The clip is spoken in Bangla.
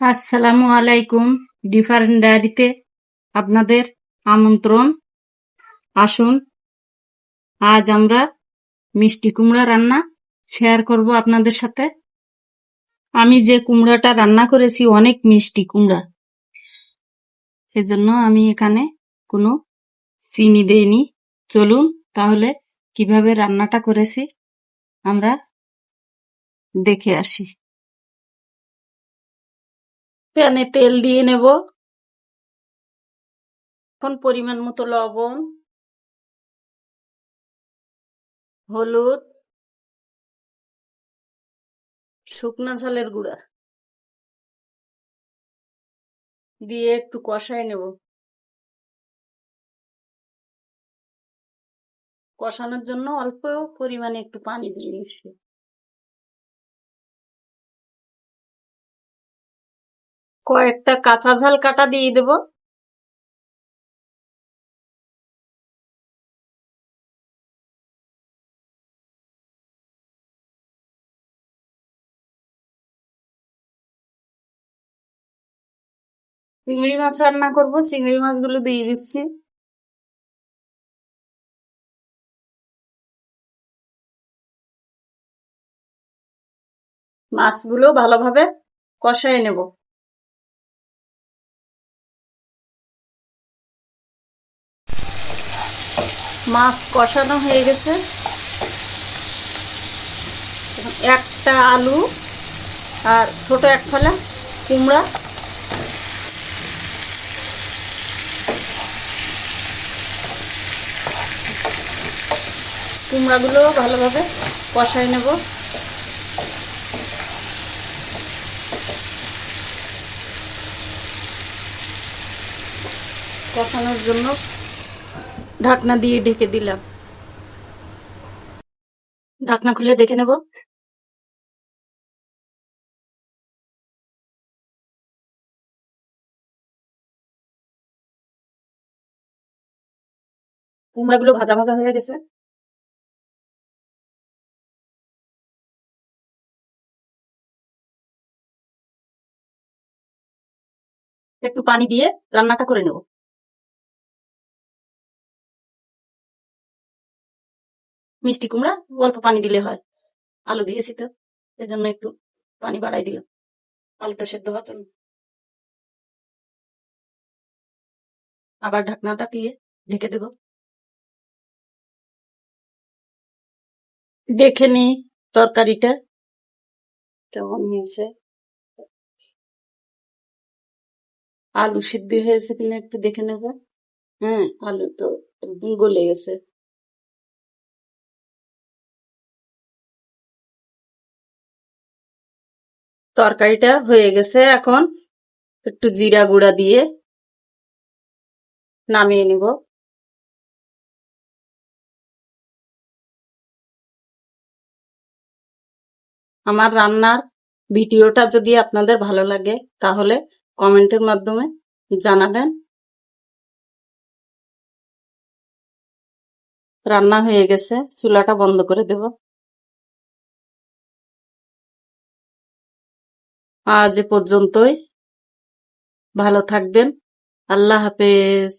আসসালামু আলাইকুম। ডিফারেন্ট ডায়েরিতে আপনাদের আমন্ত্রণ। আসুন, আজ আমরা মিষ্টি কুমড়া রান্না শেয়ার করব আপনাদের সাথে। আমি যে কুমড়াটা রান্না করেছি অনেক মিষ্টি কুমড়া, এজন্য আমি এখানে কোনো চিনি দেইনি। চলুন তাহলে কিভাবে রান্নাটা করেছি আমরা দেখে আসি। প্যানে তেল দিয়ে নেব। এখন পরিমাণ মতো লবণ, হলুদ, শুকনা ঝালের গুঁড়া দিয়ে একটু কষাই নেব। কষানোর জন্য অল্প পরিমাণে একটু পানি দিয়ে দিচ্ছি। কয়েকটা কাঁচা ঝাল কাটা দিয়ে দেব। চিংড়ি মাছ রান্না করবো, চিংড়ি মাছগুলো দিয়ে দিচ্ছি। মাছগুলো ভালোভাবে কষাই নেব। মাছ কষানো হয়ে গেছে। একটা আলু আর ছোট এক ফালা কুমড়া কুমড়াগুলো ভালোভাবে কষাই নেব। কষানোর জন্য ঢাকনা দিয়ে ঢেকে দিলাম। ঢাকনা খুলে দেখে নেব। কুমড়াগুলো ভাজা ভাজা হয়ে গেছে। একটু পানি দিয়ে রান্নাটা করে নেব। মিষ্টি কুমড়া অল্প পানি দিলে হয়, আলু দিয়েছি তো এজন্য একটু পানি বাড়াই দিলাম আলুটা সেদ্ধ হওয়ার জন্য। আবার ঢাকনাটা দিয়ে ঢেকে দেব। দেখে নি তরকারিটা কেমন হয়েছে, আলু সিদ্ধ হয়েছে কিনা একটু দেখে নেব। হ্যাঁ, আলু তো গলে গেছে। তরকারিটা হয়ে গেছে। এখন একটু জিরা গুঁড়া দিয়ে নামিয়ে নিব। আমার রান্নার ভিডিওটা যদি আপনাদের ভালো লাগে তাহলে কমেন্টের মাধ্যমে জানাবেন। রান্না হয়ে গেছে, চুলাটা বন্ধ করে দেব। আজ এ পর্যন্তই। ভালো থাকবেন। আল্লাহ হাফেজ।